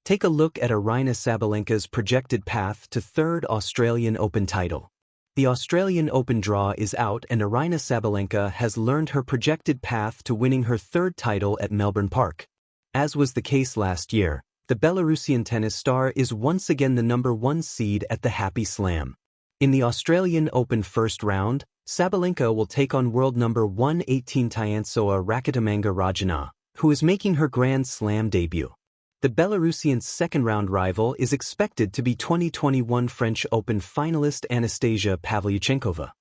Take a look at Aryna Sabalenka's projected path to third Australian Open title. The Australian Open draw is out and Aryna Sabalenka has learned her projected path to winning her third title at Melbourne Park. As was the case last year, the Belarusian tennis star is once again the #1 seed at the Happy Slam. In the Australian Open first round, Sabalenka will take on world number 118 Aryna Sabalenka, who is making her Grand Slam debut. The Belarusian's second-round rival is expected to be 2021 French Open finalist Anastasia Pavlyuchenkova.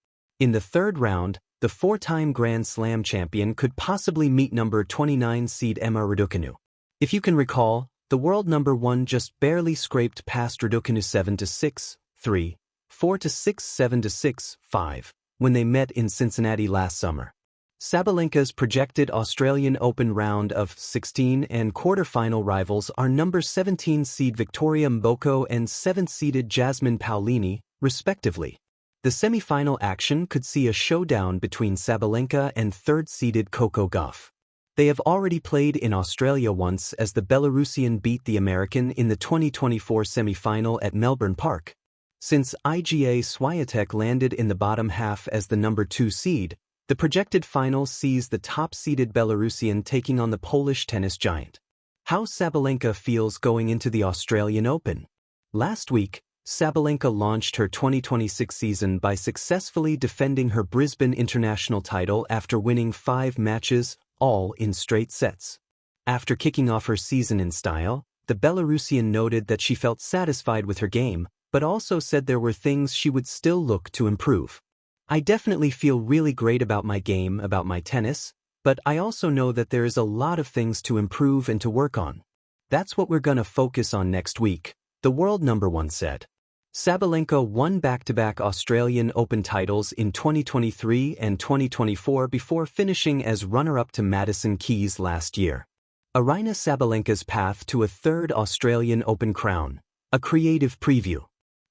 In the third round, the four-time Grand Slam champion could possibly meet number 29 seed Emma Raducanu. If you can recall, the world #1 just barely scraped past Raducanu 7-6, 3, 4-6, 7-6, 5, when they met in Cincinnati last summer. Sabalenka's projected Australian Open round of 16 and quarter-final rivals are number 17 seed Victoria Mboko and 7th-seeded Jasmine Paolini, respectively. The semi-final action could see a showdown between Sabalenka and third-seeded Coco Gauff. They have already played in Australia once as the Belarusian beat the American in the 2024 semi-final at Melbourne Park. Since Iga Swiatek landed in the bottom half as the #2 seed, the projected final sees the top-seeded Belarusian taking on the Polish tennis giant. How Sabalenka feels going into the Australian Open. Last week, Sabalenka launched her 2026 season by successfully defending her Brisbane International title after winning 5 matches, all in straight sets. After kicking off her season in style, the Belarusian noted that she felt satisfied with her game, but also said there were things she would still look to improve. "I definitely feel really great about my game, about my tennis, but I also know that there is a lot of things to improve and to work on. That's what we're gonna focus on next week," the world #1 said. Sabalenka won back-to-back Australian Open titles in 2023 and 2024 before finishing as runner-up to Madison Keys last year. Aryna Sabalenka's path to a third Australian Open crown. A creative preview.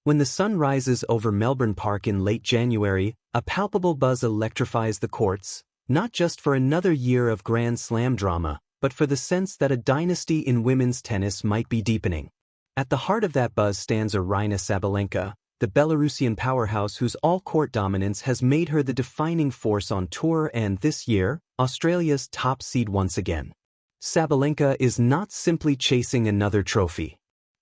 When the sun rises over Melbourne Park in late January, a palpable buzz electrifies the courts, not just for another year of Grand Slam drama, but for the sense that a dynasty in women's tennis might be deepening. At the heart of that buzz stands Aryna Sabalenka, the Belarusian powerhouse whose all-court dominance has made her the defining force on tour and, this year, Australia's top seed once again. Sabalenka is not simply chasing another trophy.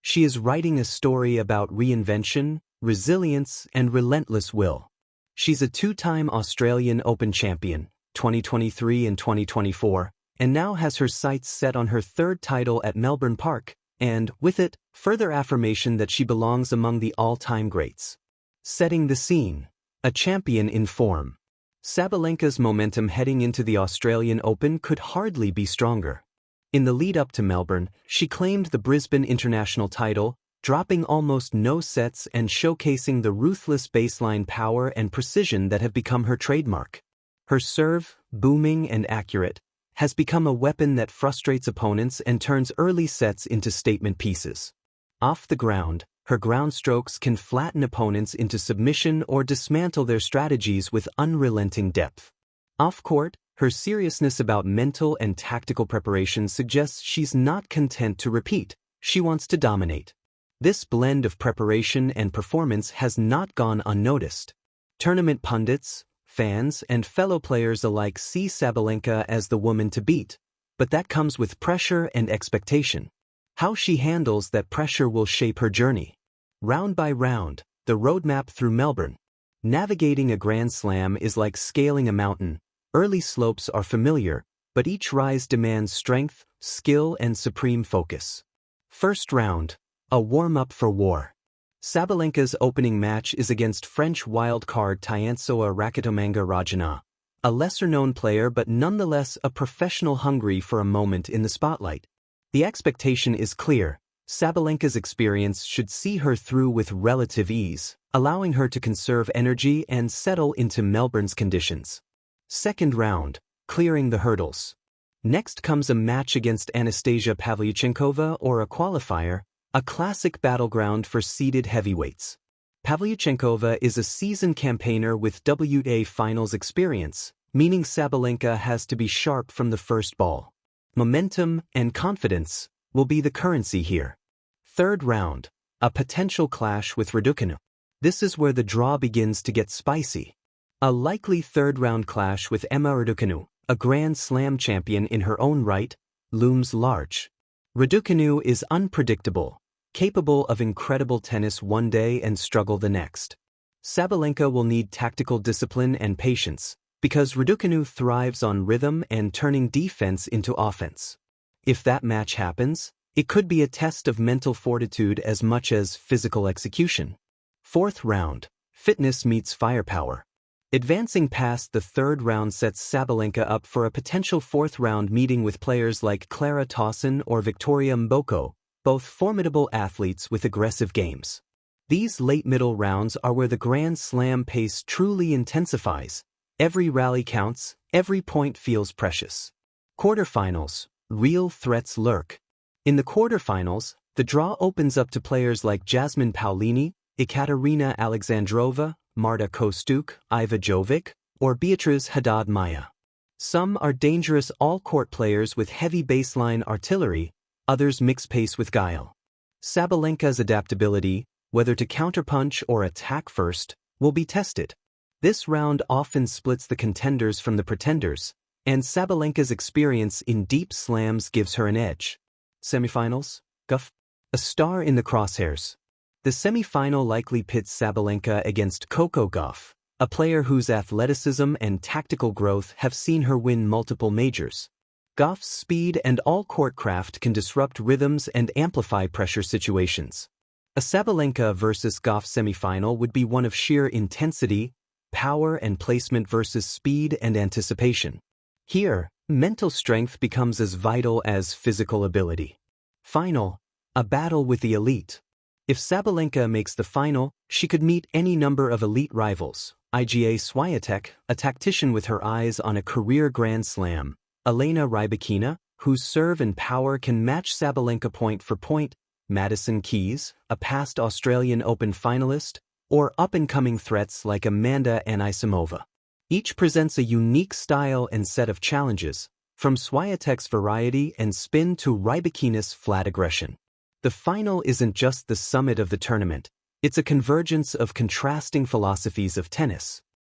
She is writing a story about reinvention, resilience, and relentless will. She's a 2-time Australian Open champion, 2023 and 2024, and now has her sights set on her third title at Melbourne Park, and, with it, further affirmation that she belongs among the all-time greats. Setting the scene. A champion in form. Sabalenka's momentum heading into the Australian Open could hardly be stronger. In the lead-up to Melbourne, she claimed the Brisbane International title, dropping almost no sets and showcasing the ruthless baseline power and precision that have become her trademark. Her serve, booming and accurate, has become a weapon that frustrates opponents and turns early sets into statement pieces. Off the ground, her ground strokes can flatten opponents into submission or dismantle their strategies with unrelenting depth. Off-court, her seriousness about mental and tactical preparation suggests she's not content to repeat, she wants to dominate. This blend of preparation and performance has not gone unnoticed. Tournament pundits, fans, and fellow players alike see Sabalenka as the woman to beat, but that comes with pressure and expectation. How she handles that pressure will shape her journey. Round by round, the roadmap through Melbourne. Navigating a Grand Slam is like scaling a mountain. Early slopes are familiar, but each rise demands strength, skill, and supreme focus. First round, a warm-up for war. Sabalenka's opening match is against French wildcard Aryna Sabalenka, a lesser-known player but nonetheless a professional hungry for a moment in the spotlight. The expectation is clear. Sabalenka's experience should see her through with relative ease, allowing her to conserve energy and settle into Melbourne's conditions. Second round, clearing the hurdles. Next comes a match against Anastasia Pavlyuchenkova or a qualifier, a classic battleground for seeded heavyweights. Pavlyuchenkova is a seasoned campaigner with WTA finals experience, meaning Sabalenka has to be sharp from the first ball. Momentum and confidence will be the currency here. Third round, a potential clash with Raducanu. This is where the draw begins to get spicy. A likely third-round clash with Emma Raducanu, a Grand Slam champion in her own right, looms large. Raducanu is unpredictable, capable of incredible tennis one day and struggle the next. Sabalenka will need tactical discipline and patience, because Raducanu thrives on rhythm and turning defense into offense. If that match happens, it could be a test of mental fortitude as much as physical execution. Fourth round, fitness meets firepower. Advancing past the third round sets Sabalenka up for a potential fourth-round meeting with players like Clara Tauson or Victoria Mboko, both formidable athletes with aggressive games. These late-middle rounds are where the Grand Slam pace truly intensifies. Every rally counts, every point feels precious. Quarterfinals, real threats lurk. In the quarterfinals, the draw opens up to players like Jasmine Paolini, Ekaterina Alexandrova, Marta Kostyuk, Iva Jovic, or Beatriz Haddad Maia. Some are dangerous all-court players with heavy baseline artillery, others mix pace with guile. Sabalenka's adaptability, whether to counterpunch or attack first, will be tested. This round often splits the contenders from the pretenders, and Sabalenka's experience in deep slams gives her an edge. Semifinals, Guff. A star in the crosshairs. The semifinal likely pits Sabalenka against Coco Gauff, a player whose athleticism and tactical growth have seen her win multiple majors. Gauff's speed and all-court craft can disrupt rhythms and amplify pressure situations. A Sabalenka versus Gauff semifinal would be one of sheer intensity, power and placement versus speed and anticipation. Here, mental strength becomes as vital as physical ability. Final, a battle with the elite. If Sabalenka makes the final, she could meet any number of elite rivals. Iga Swiatek, a tactician with her eyes on a career Grand Slam. Elena Rybakina, whose serve and power can match Sabalenka point for point. Madison Keys, a past Australian Open finalist. Or up-and-coming threats like Amanda Anisimova. Each presents a unique style and set of challenges, from Swiatek's variety and spin to Rybakina's flat aggression. The final isn't just the summit of the tournament, it's a convergence of contrasting philosophies of tennis.